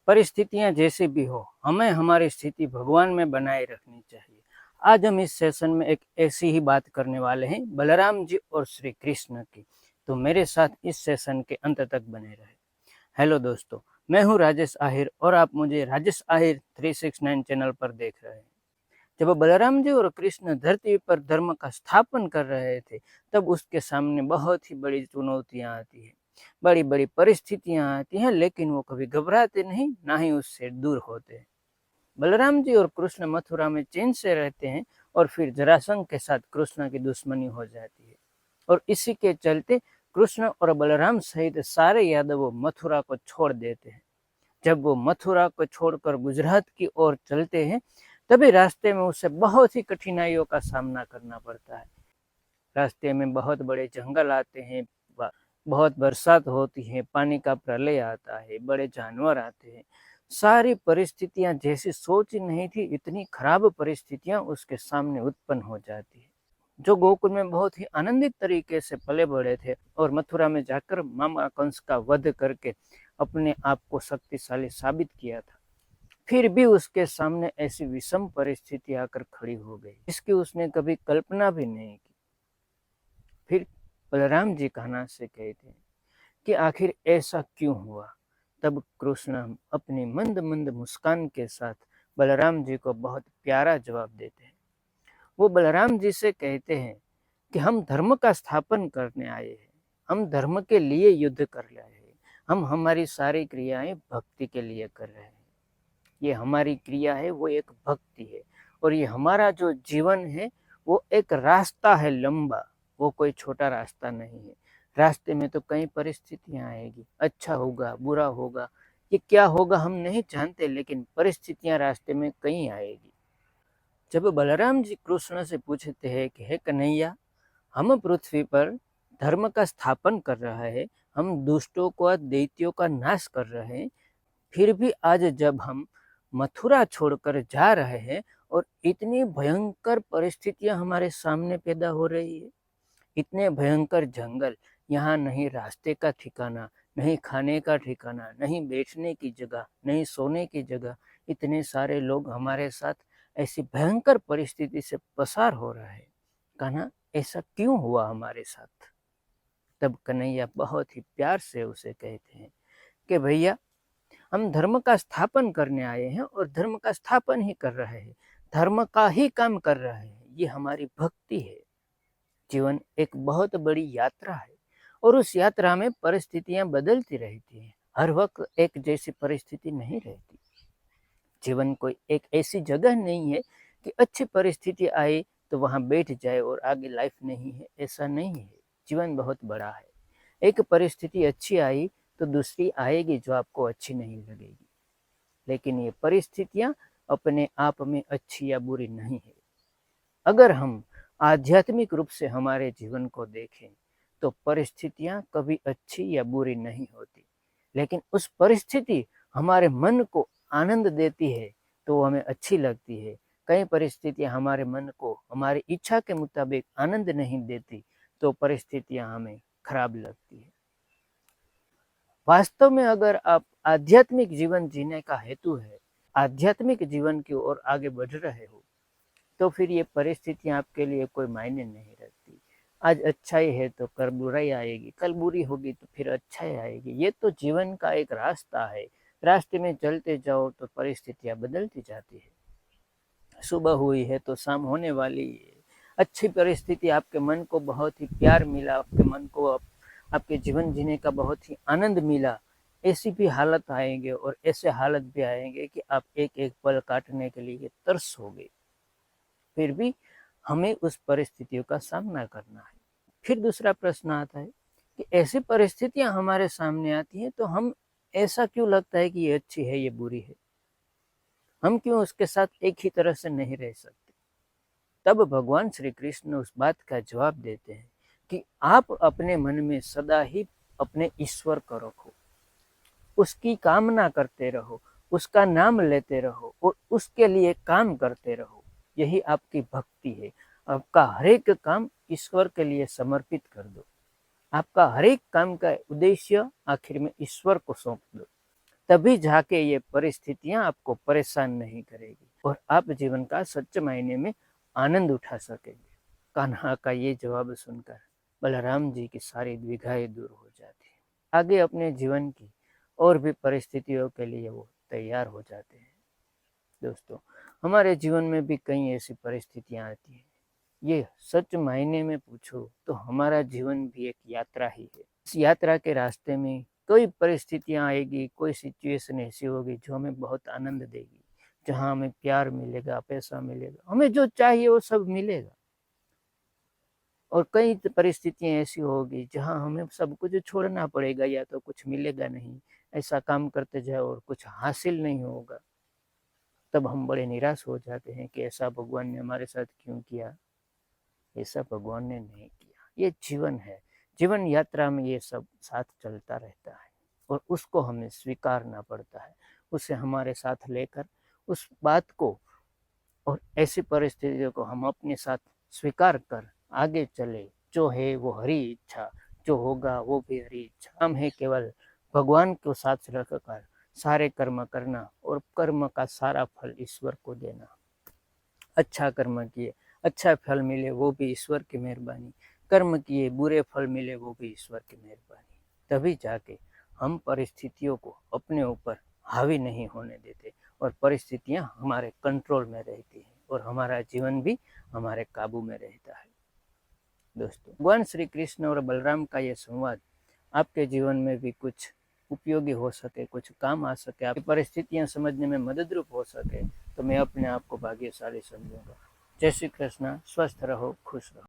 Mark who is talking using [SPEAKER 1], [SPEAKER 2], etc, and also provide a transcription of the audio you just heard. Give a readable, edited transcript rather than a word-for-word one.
[SPEAKER 1] परिस्थितियां जैसी भी हो, हमें हमारी स्थिति भगवान में बनाए रखनी चाहिए। आज हम इस सेशन में एक ऐसी ही बात करने वाले हैं, बलराम जी और श्री कृष्ण की। तो मेरे साथ इस सेशन के अंत तक बने रहे। हेलो दोस्तों, मैं हूं राजेश आहिर और आप मुझे राजेश आहिर 369 चैनल पर देख रहे हैं। जब बलराम जी और कृष्ण धरती पर धर्म का स्थापन कर रहे थे, तब उसके सामने बहुत ही बड़ी चुनौतियां आती है, बड़ी बड़ी परिस्थितियां आती हैं, लेकिन वो कभी घबराते नहीं, ना ही उससे दूर होते हैं। बलराम जी और कृष्ण मथुरा में चैन से रहते हैं और फिर जरासंध के साथ कृष्ण की दुश्मनी हो जाती है, और इसी के चलते कृष्ण और बलराम सहित सारे यादव मथुरा को छोड़ देते हैं। जब वो मथुरा को छोड़कर गुजरात की ओर चलते हैं, तभी रास्ते में उसे बहुत ही कठिनाइयों का सामना करना पड़ता है। रास्ते में बहुत बड़े जंगल आते हैं, बहुत बरसात होती है, पानी का प्रलय आता है, बड़े जानवर आते हैं। सारी परिस्थितियां जैसी सोची नहीं थी, इतनी खराब परिस्थितियां उसके सामने उत्पन्न हो जाती है। जो गोकुल में बहुत ही आनंदित तरीके से पले बढ़े थे और मथुरा में जाकर मामा कंस का वध करके अपने आप को शक्तिशाली साबित किया था, फिर भी उसके सामने ऐसी विषम परिस्थिति आकर खड़ी हो गई, जिसकी उसने कभी कल्पना भी नहीं की। फिर बलराम जी कहना से कहते हैं कि आखिर ऐसा क्यों हुआ। तब कृष्ण अपनी मंद मंद मुस्कान के साथ बलराम जी को बहुत प्यारा जवाब देते हैं। वो बलराम जी से कहते हैं कि हम धर्म का स्थापन करने आए हैं, हम धर्म के लिए युद्ध कर रहे हैं, हम हमारी सारी क्रियाएं भक्ति के लिए कर रहे हैं। ये हमारी क्रिया है, वो एक भक्ति है, और ये हमारा जो जीवन है वो एक रास्ता है लंबा, वो कोई छोटा रास्ता नहीं है। रास्ते में तो कई परिस्थितियां आएगी, अच्छा होगा, बुरा होगा, ये क्या होगा हम नहीं जानते, लेकिन परिस्थितियां रास्ते में कई आएगी। जब बलराम जी कृष्ण से पूछते हैं कि हे कन्हैया, हम पृथ्वी पर धर्म का स्थापन कर रहे हैं, हम दुष्टों को, दैत्यों का नाश कर रहे हैं, फिर भी आज जब हम मथुरा छोड़कर जा रहे हैं और इतनी भयंकर परिस्थितियां हमारे सामने पैदा हो रही है, इतने भयंकर जंगल, यहाँ नहीं रास्ते का ठिकाना, नहीं खाने का ठिकाना, नहीं बैठने की जगह, नहीं सोने की जगह, इतने सारे लोग हमारे साथ ऐसी भयंकर परिस्थिति से पसार हो रहे हैं। कहना ऐसा क्यों हुआ हमारे साथ। तब कन्हैया बहुत ही प्यार से उसे कहते हैं कि भैया, हम धर्म का स्थापन करने आए हैं और धर्म का स्थापन ही कर रहे हैं, धर्म का ही काम कर रहे हैं, ये हमारी भक्ति है। जीवन एक बहुत बड़ी यात्रा है, और उस यात्रा में परिस्थितियां बदलती रहती हैं, हर वक्त एक जैसी परिस्थिति नहीं रहती। जीवन कोई एक ऐसी जगह नहीं है कि अच्छी परिस्थिति आए तो वहां बैठ जाए और आगे लाइफ नहीं है, ऐसा नहीं है। जीवन बहुत बड़ा है, एक परिस्थिति अच्छी आई तो दूसरी आएगी जो आपको अच्छी नहीं लगेगी, लेकिन ये परिस्थितियां अपने आप में अच्छी या बुरी नहीं है। अगर हम आध्यात्मिक रूप से हमारे जीवन को देखें तो परिस्थितियां कभी अच्छी या बुरी नहीं होती, लेकिन उस परिस्थिति हमारे मन को आनंद देती है तो हमें अच्छी लगती है। कई परिस्थितियां हमारे मन को हमारी इच्छा के मुताबिक आनंद नहीं देती, तो परिस्थितियां हमें खराब लगती है। वास्तव में अगर आप आध्यात्मिक जीवन जीने का हेतु है, आध्यात्मिक जीवन की ओर आगे बढ़ रहे हो, तो फिर ये परिस्थितियां आपके लिए कोई मायने नहीं रखती। आज अच्छाई है तो कल बुराई आएगी, कल बुरी होगी तो फिर अच्छाई आएगी। ये तो जीवन का एक रास्ता है, रास्ते में चलते जाओ तो परिस्थितियां बदलती जाती है। सुबह हुई है तो शाम होने वाली है। अच्छी परिस्थिति, आपके मन को बहुत ही प्यार मिला, आपके मन को आपके जीवन जीने का बहुत ही आनंद मिला, ऐसी भी हालत आएंगे, और ऐसे हालत भी आएंगे कि आप एक एक पल काटने के लिए तरस हो गए। फिर भी हमें उस परिस्थितियों का सामना करना है। फिर दूसरा प्रश्न आता है कि ऐसी परिस्थितियां हमारे सामने आती हैं तो हम ऐसा क्यों लगता है कि ये अच्छी है, ये बुरी है, हम क्यों उसके साथ एक ही तरह से नहीं रह सकते। तब भगवान श्री कृष्ण उस बात का जवाब देते हैं कि आप अपने मन में सदा ही अपने ईश्वर को रखो, उसकी कामना करते रहो, उसका नाम लेते रहो और उसके लिए काम करते रहो। यही आपकी भक्ति है। आपका हर एक काम ईश्वर के लिए समर्पित कर दो, आपका हर एक काम का उद्देश्य आखिर में ईश्वर को सौंप दो। तभी जाके ये परिस्थितियां आपको परेशान नहीं करेगी और आप जीवन का सच्चे मायने में आनंद उठा सकेंगे। कान्हा का ये जवाब सुनकर बलराम जी की सारी द्विधाएं दूर हो जाती है। आगे अपने जीवन की और भी परिस्थितियों के लिए वो तैयार हो जाते हैं। दोस्तों, हमारे जीवन में भी कई ऐसी परिस्थितियां आती हैं। ये सच मायने में पूछो तो हमारा जीवन भी एक यात्रा ही है। इस यात्रा के रास्ते में कोई परिस्थितियां आएगी, कोई सिचुएशन ऐसी होगी जो हमें बहुत आनंद देगी, जहां हमें प्यार मिलेगा, पैसा मिलेगा, हमें जो चाहिए वो सब मिलेगा। और कई परिस्थितियां ऐसी होगी जहां हमें सब कुछ छोड़ना पड़ेगा या तो कुछ मिलेगा नहीं, ऐसा काम करते जाओ और कुछ हासिल नहीं होगा। तब हम बड़े निराश हो जाते हैं कि ऐसा भगवान ने हमारे साथ क्यों किया। ऐसा भगवान ने नहीं किया। ये जीवन है, जीवन यात्रा में ये सब साथ चलता रहता है और उसको हमें स्वीकारना पड़ता है। उसे हमारे साथ लेकर उस बात को और ऐसी परिस्थितियों को हम अपने साथ स्वीकार कर आगे चले। जो है वो हरी इच्छा, जो होगा वो भी हरी इच्छा। हम है केवल भगवान को साथ रखकर सारे कर्म करना और कर्म का सारा फल ईश्वर को देना। अच्छा कर्म किए, अच्छा फल मिले वो भी ईश्वर की मेहरबानी, कर्म किए बुरे फल मिले वो भी ईश्वर की मेहरबानी। तभी जाके हम परिस्थितियों को अपने ऊपर हावी नहीं होने देते और परिस्थितियां हमारे कंट्रोल में रहती हैं और हमारा जीवन भी हमारे काबू में रहता है। दोस्तों, भगवान श्री कृष्ण और बलराम का ये संवाद आपके जीवन में भी कुछ उपयोगी हो सके, कुछ काम आ सके, आपकी परिस्थितियां समझने में मददरूप हो सके, तो मैं अपने आप को भाग्यशाली समझूंगा। जय श्री कृष्ण। स्वस्थ रहो, खुश रहो।